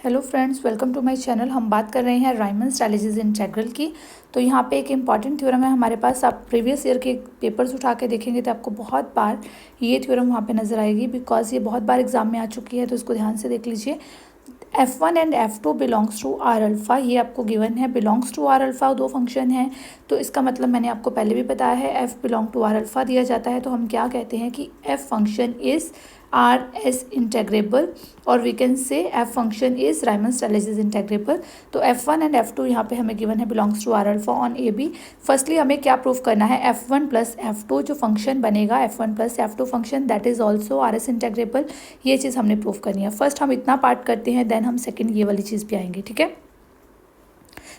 Hello friends, welcome to my channel. हम बात कर रहे हैं राइमन स्ट्रैटेजीज इंटीग्रल की। तो यहाँ पे एक इम्पॉर्टेंट थ्योरम है हमारे पास। आप प्रीवियस ईयर के पेपर्स उठा के देखेंगे तो आपको बहुत बार ये थ्योरम वहाँ पे नज़र आएगी, बिकॉज ये बहुत बार एग्जाम में आ चुकी है। तो इसको ध्यान से देख लीजिए। F1 and F2 belongs to R alpha, ये आपको गिवन है। बिलोंग्स टू आर अल्फ़ा दो फंक्शन हैं, तो इसका मतलब मैंने आपको पहले भी बताया है। F belong to R alpha दिया जाता है तो हम क्या कहते हैं कि F function is R S integrable, और we can say F function is Riemann Stieltjes integrable. तो F1 एंड F2 यहाँ पे हमें गिवन है belongs to R alpha on A B. Firstly हमें क्या प्रूफ करना है, F1 प्लस F2 जो फंक्शन बनेगा, F1 plus F2 function that is also are S integrable. ये चीज़ हमने प्रूफ करनी है। फर्स्ट हम इतना पार्ट करते हैं, देन हम सेकंड ये वाली चीज़ पे आएंगे। ठीक है,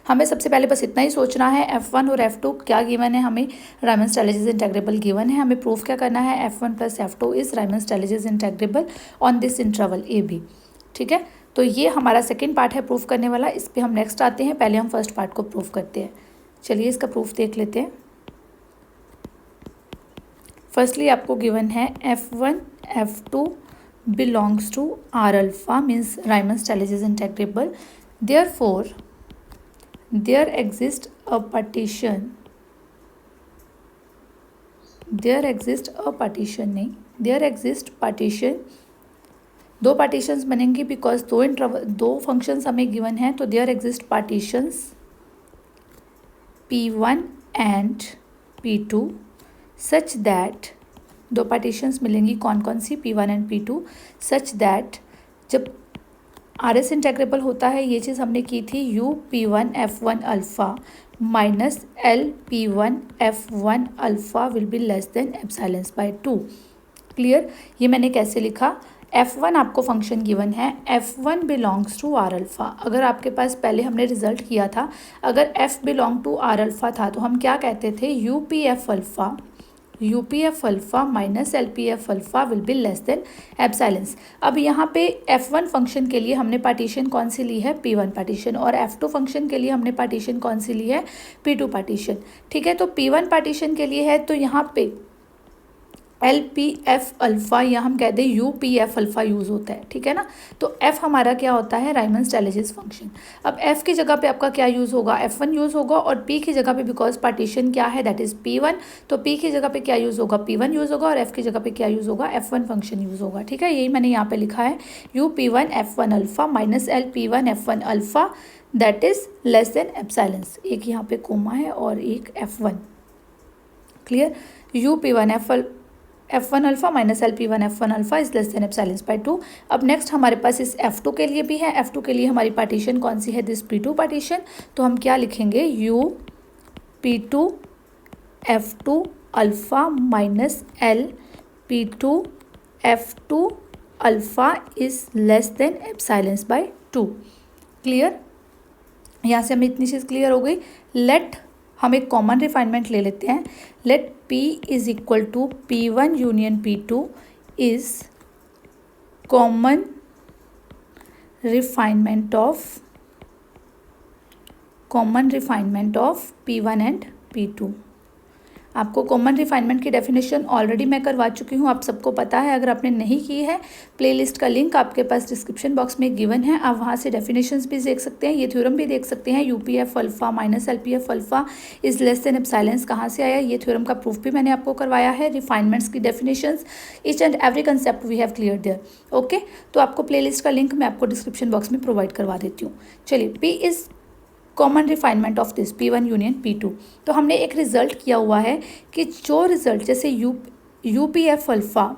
हमें सबसे पहले बस इतना ही सोचना है, F1 और F2 क्या गिवन है हमें, राइमन स्ट्रैटेजीज इंटेग्रेबल गिवन है। हमें प्रूफ क्या करना है, F1 plus F2 is Riemann Stieltjes integrable on this interval A B. ठीक है, तो ये हमारा सेकेंड पार्ट है प्रूफ करने वाला। इस पर हम नेक्स्ट आते हैं। पहले हम फर्स्ट पार्ट को प्रूफ करते हैं। चलिए इसका प्रूफ देख लेते हैं। फर्स्टली आपको गिवन है F1 F2 belongs to R alpha means Riemann strategies integrable. Therefore there exists a partition, there exists a partition नहीं, there exists partition, दो पार्टीशंस बनेंगी बिकॉज दो फंक्शंस हमें गिवन है। तो there exist partitions P1 and P2 such that, दो partitions मिलेंगी कौन कौन सी, P1 and P2, such that जब आर एस इंटेग्रेबल होता है, ये चीज़ हमने की थी, you P1 F1 alpha minus L P1 F1 alpha will be less than epsilon by 2। Clear, ये मैंने कैसे लिखा, F1 आपको फंक्शन गिवन है, F1 belongs to R alpha. अगर आपके पास पहले हमने रिजल्ट किया था, अगर F belong to R alpha था तो हम क्या कहते थे, U P F alpha, U P F alpha minus L P F alpha will be less than epsilons. अब यहाँ पे F1 फंक्शन के लिए हमने पार्टीशन कौन सी ली है, P1 पार्टीशन, और F2 फंक्शन के लिए हमने पार्टीशन कौन सी ली है, P2 पार्टीशन। ठीक है, तो P1 पार्टीशन के लिए है तो यहाँ पे एल पी एफ अल्फ़ा या हम कहते हैं you P F alpha use होता है। ठीक है ना, तो F हमारा क्या होता है, राइमन स्ट्रैटेजीज फंक्शन। अब F की जगह पे आपका क्या यूज़ होगा, F1 यूज़ होगा, और P की जगह पे बिकॉज पार्टीशन क्या है, दैट इज़ P1, तो P की जगह पे क्या यूज़ होगा, P1 यूज़ होगा, और F की जगह पे क्या यूज़ होगा, F1 फंक्शन यूज़ होगा। ठीक है, यही मैंने यहाँ पे लिखा है, U P1 F1 alpha minus L P1 F1 alpha that is less than epsilons. एक यहाँ पे कोमा है और एक F1। Clear, U P1 F1 alpha minus L P1 F1 alpha is less than epsilon by 2। अब next हमारे पास इस F2 के लिए भी है। F2 के लिए हमारी पार्टीशन कौन सी है, दिस P2 पार्टीशन। तो हम क्या लिखेंगे, you P2 F2 alpha minus L P2 F2 alpha is less than epsilon by 2। Clear, यहाँ से हमें इतनी चीज़ क्लियर हो गई। लेट हम एक कॉमन रिफाइनमेंट ले लेते हैं। Let P is equal to P1 union P2 is common refinement of P1 and P2। आपको कॉमन रिफाइनमेंट की डेफिनेशन ऑलरेडी मैं करवा चुकी हूँ, आप सबको पता है। अगर आपने नहीं की है, प्लेलिस्ट का लिंक आपके पास डिस्क्रिप्शन बॉक्स में गिवन है, आप वहाँ से डेफिनेशंस भी देख सकते हैं, ये थ्योरम भी देख सकते हैं। UPF alpha minus LPF alpha is less than epsilons कहाँ से आया, ये थ्योरम का प्रूफ भी मैंने आपको करवाया है। रिफाइनमेंट्स की definitions, each and every concept we have clear there. Okay, तो आपको प्लेलिस्ट का लिंक मैं आपको डिस्क्रिप्शन बॉक्स में प्रोवाइड करवा देती हूँ। चलिए, P is common refinement of this P1 union P2। तो हमने एक रिजल्ट किया हुआ है कि जो रिजल्ट जैसे you P F alpha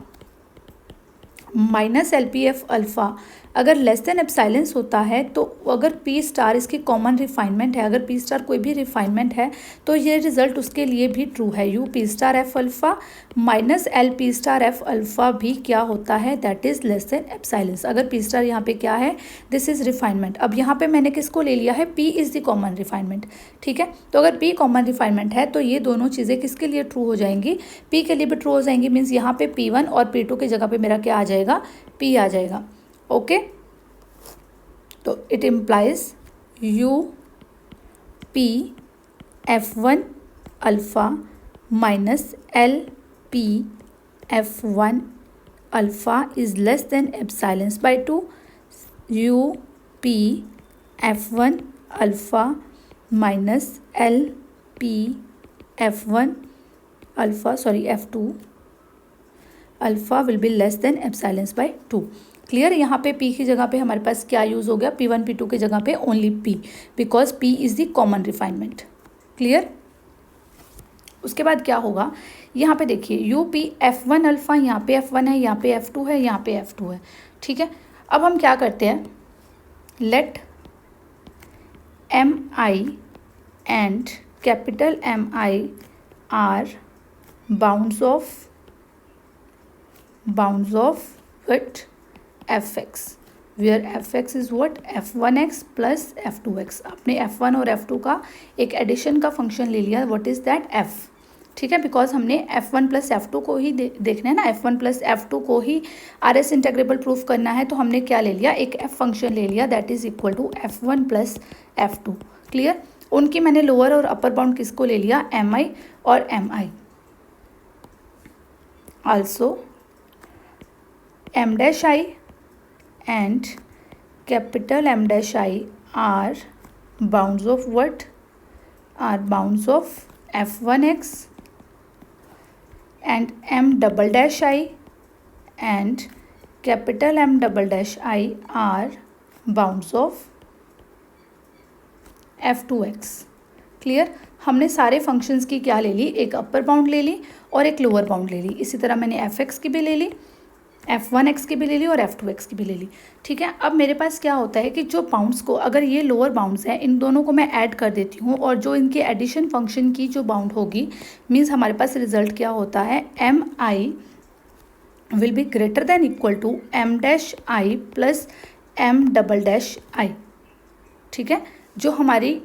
minus L P F alpha अगर लेस देन एप्सिलॉन्स होता है, तो अगर P स्टार इसकी कॉमन रिफाइनमेंट है, अगर P स्टार कोई भी रिफाइनमेंट है, तो ये रिजल्ट उसके लिए भी ट्रू है। You P star F alpha minus L P star F alpha भी क्या होता है, दैट इज़ लेस देन एप्सिलॉन्स। अगर P स्टार यहाँ पे क्या है, दिस इज़ रिफाइनमेंट। अब यहाँ पे मैंने किसको ले लिया है, P is the common refinement. ठीक है, तो अगर P कॉमन रिफाइनमेंट है तो ये दोनों चीज़ें किसके लिए ट्रू हो जाएंगी, P के लिए भी ट्रू हो जाएंगी। मीन्स यहाँ पे P1 और P2 की जगह पे मेरा क्या आ जाएगा, P आ जाएगा। ओके, तो it implies U P F1 alpha minus L P F1 alpha is less than epsilons by 2। U P F1 alpha minus L P F1 alpha F2 alpha will be less than epsilon by 2। Clear. यहाँ पे P की जगह पे हमारे पास क्या use हो गया, P1 P2 की जगह पे only P, because P is the common refinement. Clear. उसके बाद क्या होगा, यहाँ पे देखिए यू पी F1 अल्फ़ा, यहाँ पे F1 है, यहाँ पे F2 है, यहाँ पे F2 है। ठीक है। अब हम क्या करते हैं, let Mi and capital Mi are bounds of what fx, where fx is what f1x plus f2x। आपने f1 और f2 का एक एडिशन का फंक्शन ले लिया, व्हाट इज़ दैट f। ठीक है, बिकॉज हमने f1 प्लस f2 को ही देखना है ना, f1 प्लस f2 को ही RS इंटेग्रेबल प्रूफ करना है, तो हमने क्या ले लिया, एक f फंक्शन ले लिया that is equal to f1 plus f2। Clear. उनकी मैंने लोअर और अपर बाउंड किसको ले लिया, mi और mi। Also m dash I and capital M dash I are bounds of what, are bounds of f1x and m double dash I and capital M double dash I are bounds of f2x। Clear. हमने सारे functions की क्या ले ली, एक upper bound ले ली और एक lower bound ले ली। इसी तरह मैंने fx की भी ले ली, f1x की भी ले ली और f2x की भी ले ली। ठीक है। अब मेरे पास क्या होता है कि जो बाउंड्स को, अगर ये लोअर बाउंड्स हैं, इन दोनों को मैं ऐड कर देती हूँ और जो इनके एडिशन फंक्शन की जो बाउंड होगी, मीन्स हमारे पास रिजल्ट क्या होता है, mi will be greater than equal to m dash i plus m double dash i। ठीक है। जो हमारी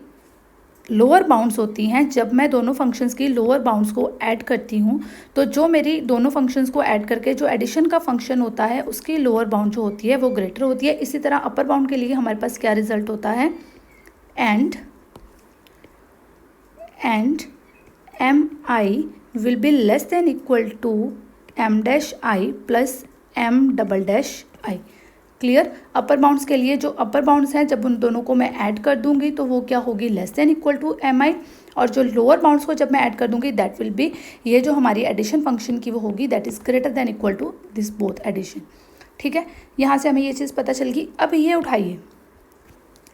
लोअर बाउंड्स होती हैं, जब मैं दोनों फंक्शंस की लोअर बाउंड्स को ऐड करती हूँ, तो जो मेरी दोनों फंक्शंस को ऐड करके जो एडिशन का फंक्शन होता है, उसकी लोअर बाउंड जो होती है वो ग्रेटर होती है। इसी तरह अपर बाउंड के लिए हमारे पास क्या रिजल्ट होता है, and mi will be less than equal to m dash i plus m double dash i। Clear. Upper bounds के लिए जो अपर बाउंड्स हैं, जब उन दोनों को मैं ऐड कर दूंगी तो वो क्या होगी, less than equal to mi, और जो लोअर बाउंड्स को जब मैं ऐड कर दूंगी दैट विल बी, ये जो हमारी एडिशन फंक्शन की वो होगी that is greater than equal to this both addition. ठीक है। यहाँ से हमें ये चीज़ पता चल गई। अब ये उठाइए,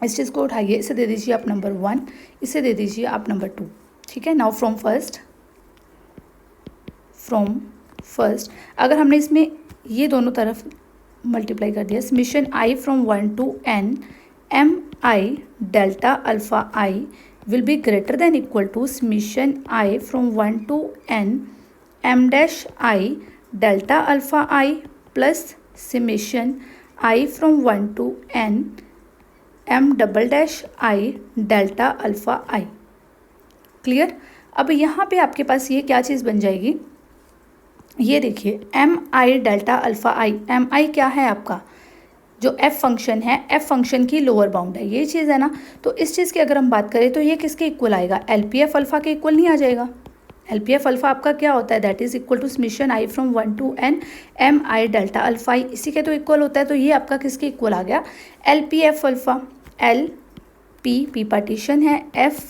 इस चीज़ को उठाइए, इसे दे दीजिए आप नंबर 1, इसे दे दीजिए आप नंबर 2। ठीक है। नाउ फ्रॉम फर्स्ट अगर हमने इसमें ये दोनों तरफ मल्टीप्लाई कर दिया, summation i from 1 to n mi delta alpha i will be greater than equal to summation i from 1 to n m dash i delta alpha i plus summation i from 1 to n m double dash i delta alpha i। Clear. अब यहाँ पे आपके पास ये क्या चीज़ बन जाएगी, ये देखिए mi delta alpha i। mi क्या है आपका, जो f फंक्शन है, f फंक्शन की लोअर बाउंड है, ये चीज़ है ना। तो इस चीज़ की अगर हम बात करें तो ये किसके इक्वल आएगा, LPF अल्फ़ा के इक्वल नहीं आ जाएगा। LPF अल्फ़ा आपका क्या होता है, that is equal to summation i from 1 to n mi delta alpha i, इसी के तो इक्वल होता है। तो ये आपका किसके इक्वल आ गया, LPF अल्फ़ा। P पार्टीशन है, f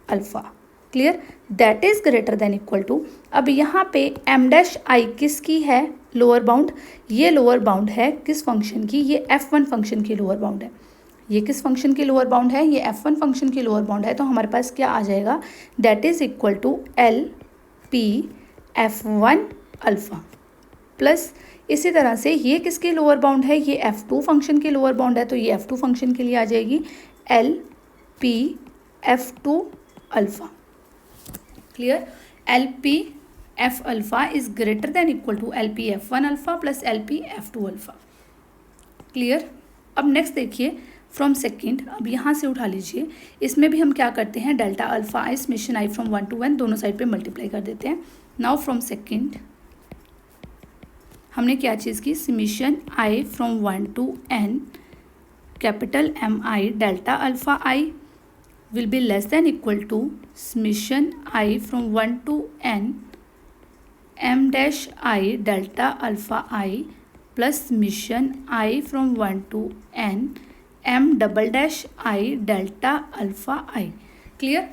alpha. Clear. That is greater than equal to, अब यहाँ पे m डैश i किसकी है, लोअर बाउंड। ये लोअर बाउंड है किस फंक्शन की, ये f1 फंक्शन की लोअर बाउंड है। ये किस फंक्शन की लोअर बाउंड है, ये f1 फंक्शन की लोअर बाउंड है। तो हमारे पास क्या आ जाएगा, that is equal to LP f1 alpha plus, इसी तरह से ये किसकी लोअर बाउंड है, ये f2 फंक्शन की लोअर बाउंड है, तो ये f2 फंक्शन के लिए आ जाएगी LP f2 alpha. Clear. LP f alpha is greater than equal to LP f1 alpha plus LP f2 alpha. Clear. अब नेक्स्ट देखिए फ्रॉम सेकेंड, अब यहाँ से उठा लीजिए, इसमें भी हम क्या करते हैं, delta alpha i summation i from 1 to n दोनों साइड पे मल्टीप्लाई कर देते हैं। नाउ फ्रॉम सेकेंड हमने क्या चीज़ की, summation i from 1 to n capital mi delta alpha i will be less than equal to summation I from 1 to n m dash I delta alpha I plus summation I from 1 to n M double dash I delta alpha I. Clear.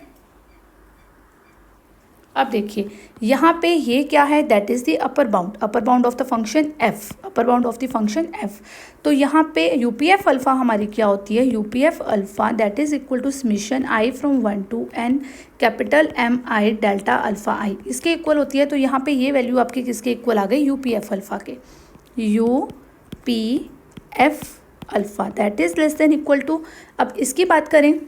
अब देखिए यहाँ पे ये क्या है, that is the upper bound of the function F, upper bound of the function F. तो यहाँ पे यूपीएफ अल्फा हमारी क्या होती है, UPF alpha that is equal to summation I from 1 to n capital M I delta alpha I, इसके equal होती है। तो यहाँ पे ये वैल्यू आपकी किसके इक्वल आ गई, यूपीएफ अल्फा के, UPF alpha that is less than equal to. अब इसकी बात करें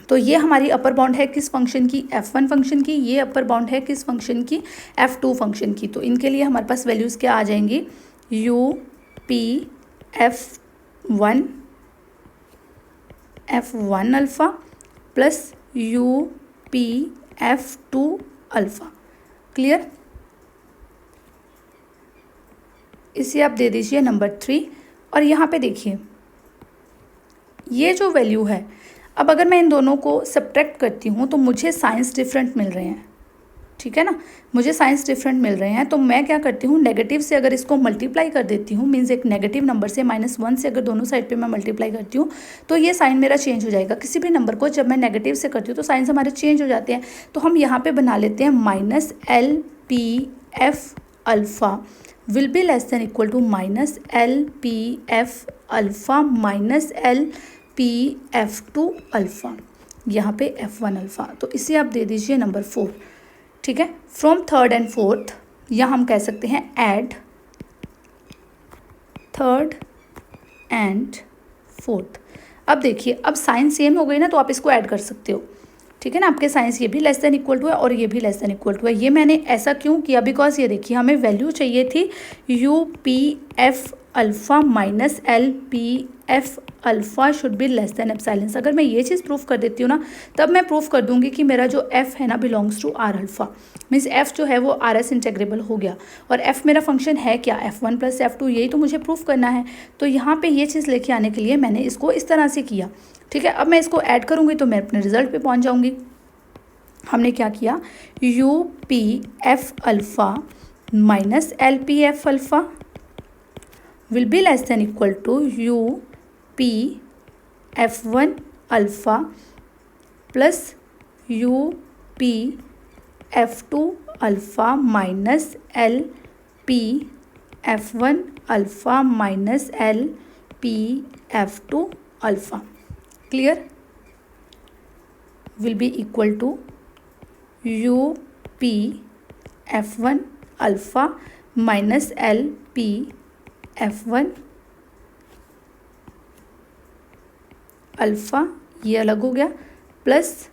तो ये हमारी अपर बाउंड है किस फंक्शन की, f1 फंक्शन की, ये अपर बाउंड है किस फंक्शन की, f2 फंक्शन की। तो इनके लिए हमारे पास वैल्यूज़ क्या आ जाएंगी, UPF1 F1 alpha plus UPF2 alpha. Clear. इसे आप दे दीजिए नंबर 3। और यहाँ पे देखिए ये जो वैल्यू है, अब अगर मैं इन दोनों को सब्ट्रैक्ट करती हूँ तो मुझे साइंस डिफरेंट मिल रहे हैं, ठीक है ना, मुझे साइंस डिफरेंट मिल रहे हैं। तो मैं क्या करती हूँ, नेगेटिव से अगर इसको मल्टीप्लाई कर देती हूँ, मीन्स एक नेगेटिव नंबर से -1 से अगर दोनों साइड पे मैं मल्टीप्लाई करती हूँ तो ये साइन मेरा चेंज हो जाएगा। किसी भी नंबर को जब मैं नेगेटिव से करती हूँ तो साइंस हमारे चेंज हो जाते हैं। तो हम यहाँ पर बना लेते हैं -LPF alpha will be less than equal to -LPF alpha minus LPF2 alpha, यहाँ पे F1 अल्फ़ा। तो इसे आप दे दीजिए नंबर 4, ठीक है। फ्रॉम थर्ड एंड फोर्थ, या हम कह सकते हैं ऐड थर्ड एंड फोर्थ। अब देखिए अब साइन सेम हो गई ना, तो आप इसको ऐड कर सकते हो, ठीक है ना। आपके साइंस ये भी लेस देन इक्वल टू है और ये भी लेस देन इक्वल टू है। ये मैंने ऐसा क्यों किया, बिकॉज ये देखिए हमें वैल्यू चाहिए थी UPF alpha minus LPF alpha should be less than epsilon. अगर मैं ये चीज़ प्रूफ कर देती हूँ ना, तब मैं प्रूफ कर दूंगी कि मेरा जो f है ना belongs to R alpha, means f जो है वो RS इंटेग्रेबल हो गया। और f मेरा फंक्शन है क्या, F1 प्लस F2, यही तो मुझे प्रूफ करना है। तो यहाँ पे ये चीज़ लेके आने के लिए मैंने इसको इस तरह से किया, ठीक है। अब मैं इसको ऐड करूँगी तो मैं अपने रिजल्ट पे पहुँच जाऊँगी। हमने क्या किया, UPF alpha minus LPF alpha will be less than equal to UPF1 alpha plus UPF2 alpha minus LPF1 alpha minus LPF2 alpha. Clear. Will be equal to UPF1 alpha minus LPF1 alpha, ये अलग हो गया, plus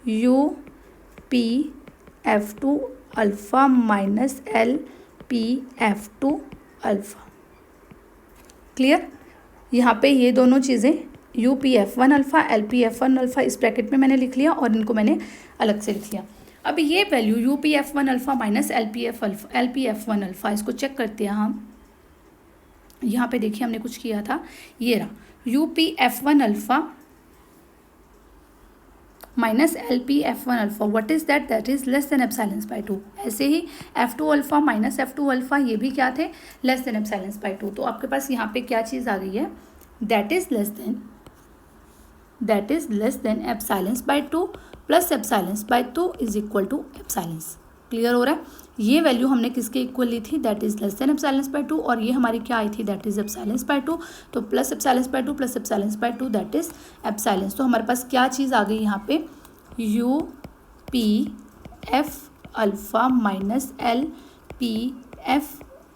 UPF2 alpha minus LPF2 alpha. Clear. यहाँ पे ये दोनों चीज़ें UPF1 alpha LPF1 alpha इस ब्रैकेट में मैंने लिख लिया और इनको मैंने अलग से लिख लिया। अब ये value UPF1 alpha minus LPF1 alpha, इसको चेक करते हैं हम। यहाँ पे देखिए हमने कुछ किया था, ये रहा UPF1 alpha minus LPF1 alpha, what is that, that is less than epsilon by 2। ऐसे ही F2 alpha minus F2 alpha, ये भी क्या थे, लेस देन एप्सिलॉन बाई 2। तो आपके पास यहाँ पे क्या चीज़ आ गई है, that is less than epsilon by 2 plus epsilon by 2 is equal to epsilon. Clear हो रहा है। ये वैल्यू हमने किसके इक्वल ली थी, that is less than epsilon by 2, और ये हमारी क्या आई थी, दैट इज एप्सिलॉन बाई 2। तो plus epsilon by 2 plus epsilon by 2 that is epsilon. तो हमारे पास क्या चीज़ आ गई यहाँ पे, UPF alpha minus LPF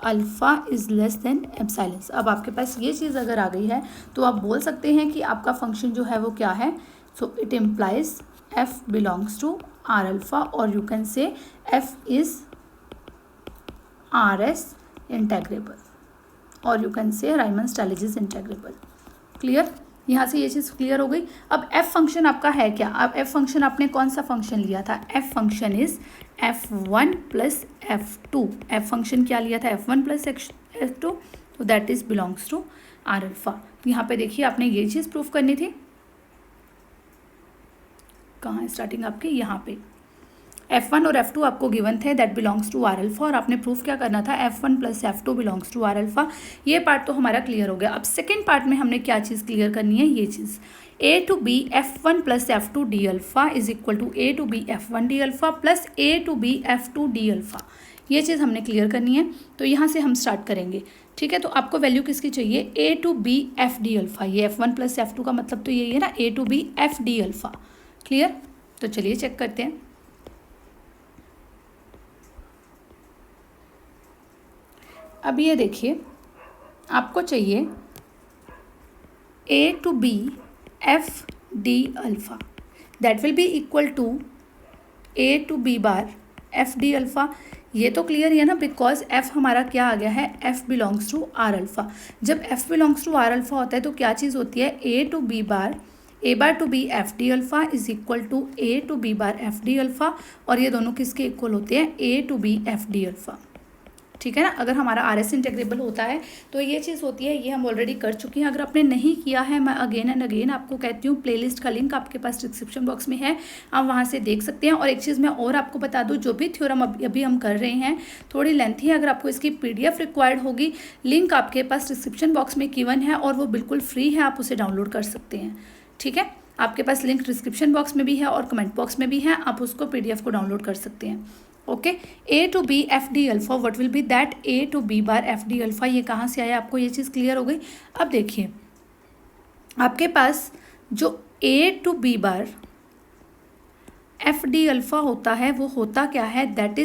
alpha is less than epsilon. अब आपके पास ये चीज़ अगर आ गई है तो आप बोल सकते हैं कि आपका फंक्शन जो है वो क्या है। So it implies f belongs to R alpha, or you can say f is RS integrable, or you can say Riemann-Stieltjes integrable। Clear. यहाँ से ये चीज़ क्लियर हो गई। अब f फंक्शन आपका है क्या, अब f फंक्शन आपने कौन सा फंक्शन लिया था, f function is F1 plus F2। f function क्या लिया था, F1 प्लस F2, तो that is belongs to R alpha. यहाँ पे देखिए आपने ये चीज़ प्रूफ करनी थी, कहाँ है स्टार्टिंग आपकी, यहाँ पे। F1 और F2 आपको गिवन थे, that belongs to R alpha, और आपने प्रूफ क्या करना था, F1 plus F2 belongs to R alpha. ये पार्ट तो हमारा क्लियर हो गया। अब सेकेंड पार्ट में हमने क्या चीज़ क्लियर करनी है, ये चीज़ A to B F1 plus F2 D alpha is equal to A to B F1 D alpha plus A to B F2 D alpha. ये चीज़ हमने क्लियर करनी है। तो यहाँ से हम स्टार्ट करेंगे, ठीक है। तो आपको वैल्यू किसकी चाहिए, A to B F D alpha. ये F1 प्लस F2 का मतलब तो यही है ना, A to B F D alpha. Clear. तो चलिए चेक करते हैं। अब ये देखिए, आपको चाहिए A to B F D alpha, that will be equal to A to B bar F D alpha. ये तो क्लियर है ना, बिकॉज F हमारा क्या आ गया है, F belongs to R alpha. जब F belongs to R alpha होता है तो क्या चीज़ होती है, A to B bar A bar to B F D alpha is equal to A to B bar F D alpha, और ये दोनों किसके इक्वल होते हैं, A to B F D alpha. ठीक है ना। अगर हमारा आर एस इंटेग्रेबल होता है तो ये चीज़ होती है, ये हम ऑलरेडी कर चुके हैं। अगर आपने नहीं किया है, मैं अगेन एंड अगेन आपको कहती हूँ, प्लेलिस्ट का लिंक आपके पास डिस्क्रिप्शन बॉक्स में है, आप वहाँ से देख सकते हैं। और एक चीज़ मैं और आपको बता दूँ, जो भी थ्योरम अभी हम कर रहे हैं थोड़ी लेंथी है, अगर आपको इसकी PDF रिक्वायर्ड होगी, लिंक आपके पास डिस्क्रिप्शन बॉक्स में गिवन है और वो बिल्कुल फ्री है, आप उसे डाउनलोड कर सकते हैं। ठीक है, आपके पास लिंक डिस्क्रिप्शन बॉक्स में भी है और कमेंट बॉक्स में भी है, आप उसको PDF को डाउनलोड कर सकते हैं। Okay, A to B F D alpha, what will be that A to B bar F D alpha. ये कहाँ से आया, आपको ये चीज़ क्लियर हो गई। अब देखिए, आपके पास जो A to B bar F D alpha होता है वो होता क्या है, that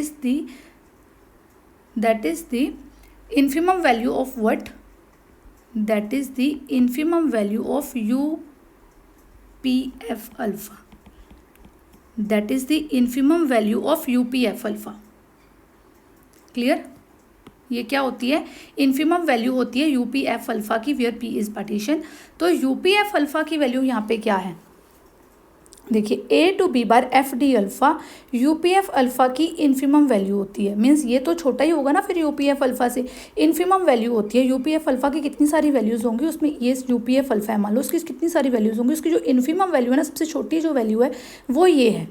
is the infimum value of what, that is the infimum value of UPF alpha, that is the infimum value of UPF alpha. Clear. ये क्या होती है, इन्फिमम वैल्यू होती है UPF अल्फा की, वेयर P इज पार्टीशन। तो UPF alpha की value यहाँ पे क्या है, देखिए A to B bar F D alpha UPF alpha की इन्फिमम वैल्यू होती है। मीन्स ये तो छोटा ही होगा ना फिर UPF अल्फा से, इन्फिमम वैल्यू होती है। UPF अल्फा की कितनी सारी वैल्यूज़ होंगी उसमें, ये UPF अल्फा है, मान लो उसकी कितनी सारी वैल्यूज़ होंगी, उसकी जो इन्फिमम वैल्यू है ना, सबसे छोटी जो वैल्यू है वो ये है।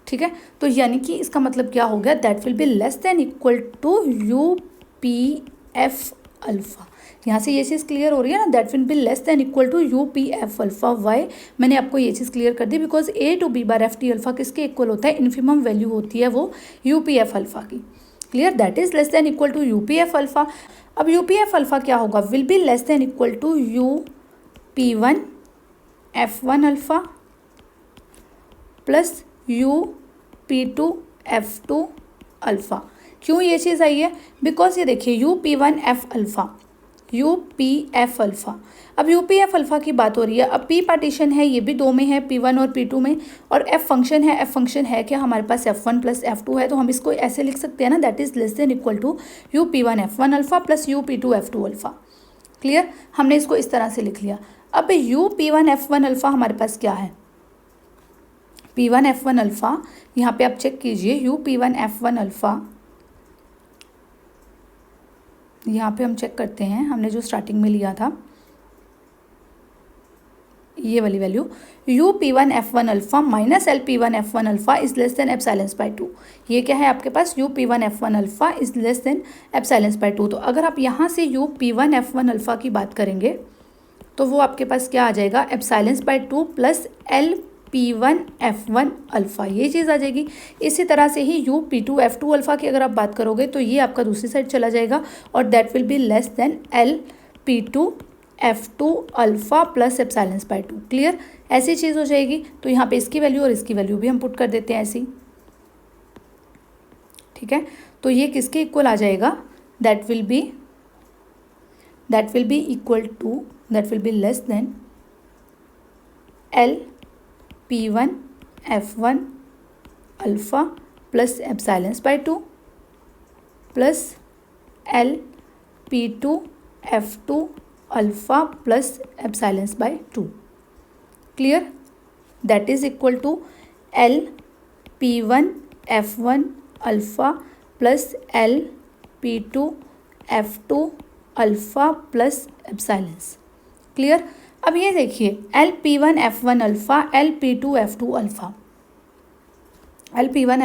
ठीक है, तो यानी कि इसका मतलब क्या हो गया, that will be less than equal to UPF alpha. यहाँ से ये चीज़ क्लियर हो रही है ना, that will be less than equal to UPF alpha. Why, मैंने आपको ये चीज़ क्लियर कर दी, because A to B bar F D alpha किसके इक्वल होता है, इन्फिमम वैल्यू होती है वो UPF अल्फा की। Clear, that is less than equal to UPF alpha. अब UPF अल्फा क्या होगा, will be less than equal to UP1 F1 alpha plus UP2 F2 alpha. क्यों ये चीज़ आई है, बिकॉज ये देखिए UP1 F alpha, UPF alpha. अब UPF अल्फा की बात हो रही है, अब P पार्टीशन है, ये भी दो में है, P1 और P2 में, और F फंक्शन है। F फंक्शन है क्या, हमारे पास F1 प्लस F2 है, तो हम इसको ऐसे लिख सकते हैं ना, that is less than equal to UP1 F1 alpha plus UP2 F2 alpha. Clear, हमने इसको इस तरह से लिख लिया। अब UP1 F1 अल्फा हमारे पास क्या है, P1 F1 अल्फा, यहाँ पे आप चेक कीजिए, UP1 F1 अल्फा, यहाँ पे हम चेक करते हैं, हमने जो स्टार्टिंग में लिया था ये वाली value, UP1 F1 alpha minus LP1 F1 alpha is less than epsilon by 2। ये क्या है आपके पास, UP1 F1 alpha is less than epsilon by 2। तो अगर आप यहाँ से UP1 F1 अल्फा की बात करेंगे तो वो आपके पास क्या आ जाएगा, epsilon by 2 plus LP1 F1 alpha, ये चीज़ आ जाएगी। इसी तरह से ही UP2 F2 अल्फा की अगर आप बात करोगे तो ये आपका दूसरी साइड चला जाएगा, और that will be less then LP2 F2 alpha plus epsilon by 2। Clear, ऐसी चीज़ हो जाएगी। तो यहाँ पे इसकी वैल्यू और इसकी वैल्यू भी हम पुट कर देते हैं ऐसी। ठीक है, तो ये किसके इक्वल आ जाएगा, that will be equal to, that will be less than LP1 F1 alpha plus epsilon by 2 plus LP2 F2 alpha plus epsilon by 2। Clear, that is equal to LP1 F1 alpha plus LP2 F2 alpha plus epsilon. Clear, अब ये देखिए LP1 F1 alpha LP2 F2 alpha, LP1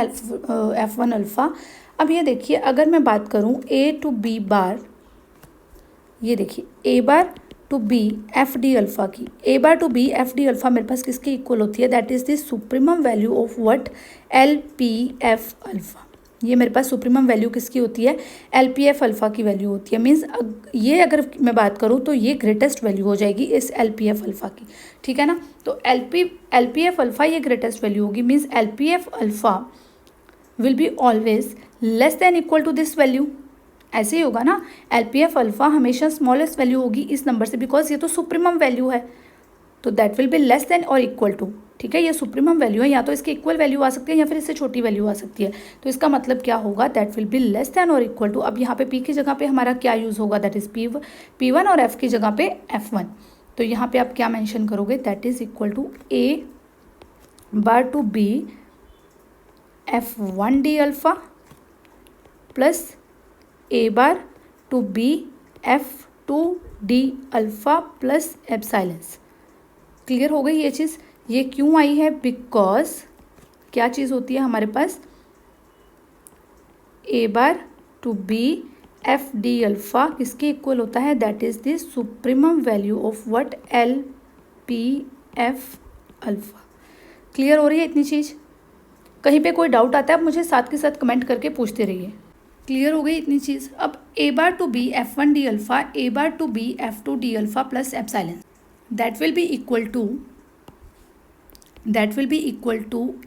F1 alpha. अब ये देखिए, अगर मैं बात करूँ A टू B बार, ये देखिए A bar to B F d alpha की, A bar to B F d alpha मेरे पास किसके इक्वल होती है, that is the supremum value of what, LPF alpha. ये मेरे पास सुप्रीमम वैल्यू किसकी होती है, LPF अल्फ़ा की वैल्यू होती है। मीन्स ये अगर मैं बात करूँ तो ये ग्रेटेस्ट वैल्यू हो जाएगी इस LPF अल्फ़ा की, ठीक है ना। तो LPF अल्फ़ा ये ग्रेटेस्ट वैल्यू होगी, means LPF alpha will be always less than equal to this value. ऐसे ही होगा ना, LPF अल्फ़ा हमेशा स्मॉलेस्ट वैल्यू होगी इस नंबर से, बिकॉज ये तो सुप्रीमम वैल्यू है, तो that will be less then और इक्वल टू, ठीक है। ये सुप्रीमम वैल्यू है, या तो इसके इक्वल वैल्यू आ सकती है या फिर इससे छोटी वैल्यू आ सकती है। तो इसका मतलब क्या होगा, that will be less then और इक्वल टू। अब यहाँ पे P की जगह पे हमारा क्या यूज़ होगा, दैट इज़ P1, और F की जगह पे F1। तो यहाँ पे आप क्या मेंशन करोगे, that is equal to A bar to B F1D alpha plus A bar to B F2D alpha plus epsilon. Clear हो गई ये चीज़। ये क्यों आई है, बिकॉज क्या चीज़ होती है हमारे पास, A bar to B FD alpha किसके इक्वल होता है, that is the supremum value of what, LPF alpha. Clear हो रही है इतनी चीज़। कहीं पे कोई डाउट आता है आप मुझे साथ के साथ कमेंट करके पूछते रहिए। क्लियर हो गई इतनी चीज़। अब A bar to B F1D alpha, A bar to B F2D alpha plus epsilon, that will be equal to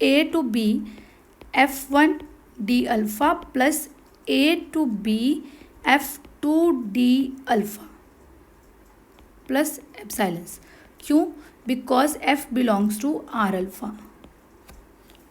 A to B F1D alpha plus A to B F2D alpha plus epsilon. क्यों, because F belongs to R alpha,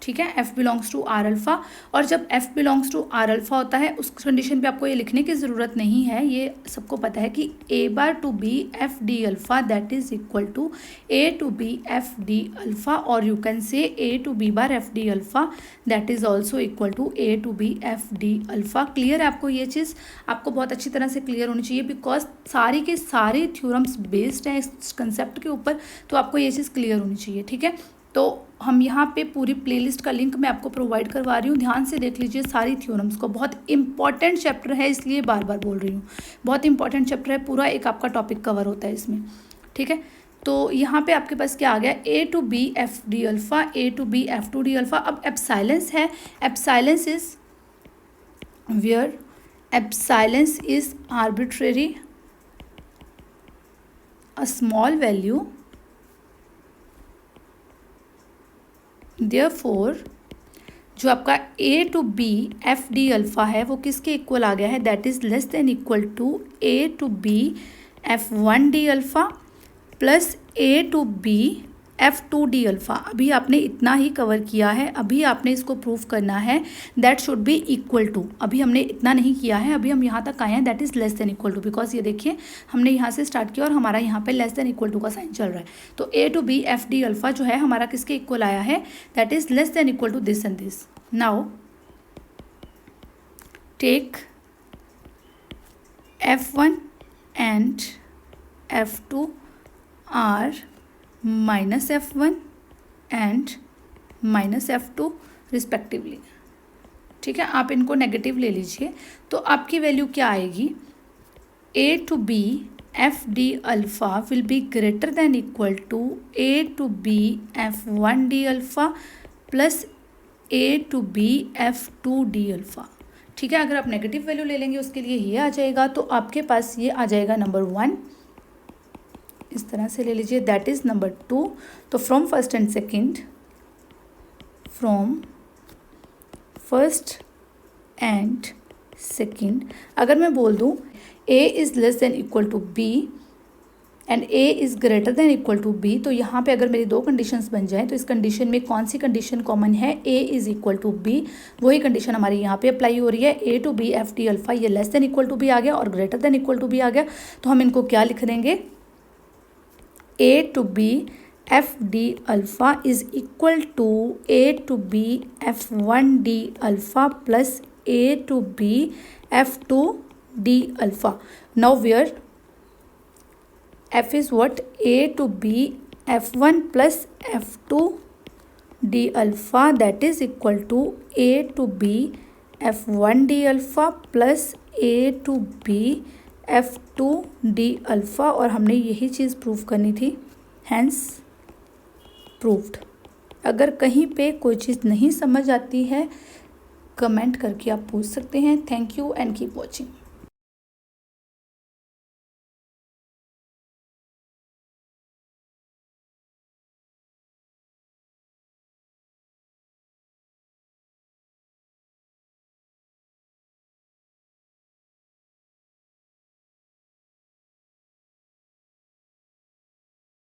ठीक है। F belongs to R alpha, और जब F belongs to R alpha होता है उस condition पे आपको ये लिखने की ज़रूरत नहीं है, ये सबको पता है कि A bar to B FD alpha that is equal to A to B FD alpha, और you can say A to B bar FD alpha that is also equal to A to B FD alpha. Clear है आपको ये चीज़, आपको बहुत अच्छी तरह से clear होनी चाहिए, बिकॉज सारी के सारे थ्योरम्स बेस्ड हैं इस कंसेप्ट के ऊपर, तो आपको ये चीज़ क्लियर होनी चाहिए, ठीक है। तो हम यहाँ पे पूरी प्लेलिस्ट का लिंक मैं आपको प्रोवाइड करवा रही हूँ, ध्यान से देख लीजिए सारी थ्योरम्स को। बहुत इंपॉर्टेंट चैप्टर है, इसलिए बार बार बोल रही हूँ, बहुत इंपॉर्टेंट चैप्टर है, पूरा एक आपका टॉपिक कवर होता है इसमें, ठीक है। तो यहाँ पे आपके पास क्या आ गया, A to B FD alpha, A to B F2D alpha. अब एप्सिलॉन है, epsilon is where epsilon is arbitrary, a small value, therefore जो आपका A to B FD alpha है वो किसके इक्वल आ गया है, that is less than equal to A to B F1D alpha plus A to B F2D alpha. अभी आपने इतना ही कवर किया है, अभी आपने इसको प्रूफ करना है that should be equal to. अभी हमने इतना नहीं किया है, अभी हम यहाँ तक आए हैं that is less than equal to, because ये देखिए हमने यहाँ से स्टार्ट किया और हमारा यहाँ पे लेस देन इक्वल टू का साइन चल रहा है। तो A to B FD alpha जो है हमारा किसके इक्वल आया है, that is less than equal to this and this. Now take F1 and F2 are minus F1 and minus F2 respectively, ठीक है। आप इनको नेगेटिव ले लीजिए, तो आपकी वैल्यू क्या आएगी, A to B FD alpha will be greater than equal to A to B F1D alpha plus A to B F2D alpha, ठीक है। अगर आप नेगेटिव वैल्यू ले लेंगे उसके लिए ये आ जाएगा, तो आपके पास ये आ जाएगा नंबर 1, इस तरह से ले लीजिए, दैट इज़ नंबर 2। तो from first and second, from first and second अगर मैं बोल दूँ A is less than equal to B and A is greater than equal to B, तो यहाँ पे अगर मेरी दो कंडीशंस बन जाएं तो इस कंडीशन में कौन सी कंडीशन कॉमन है, A is equal to B, वही कंडीशन हमारी यहाँ पे अप्लाई हो रही है। A to B FD alpha ये less than equal to B आ गया और greater than equal to B आ गया, तो हम इनको क्या लिख देंगे, A to B FD alpha is equal to A to B F1D alpha plus A to B F2D alpha. Now where F is what, A to B F1 plus F2 d alpha that is equal to A to B F1 d alpha plus A to B F2 d alpha, और हमने यही चीज़ prove करनी थी, hence proved. अगर कहीं पे कोई चीज़ नहीं समझ आती है कमेंट करके आप पूछ सकते हैं। Thank you and keep watching.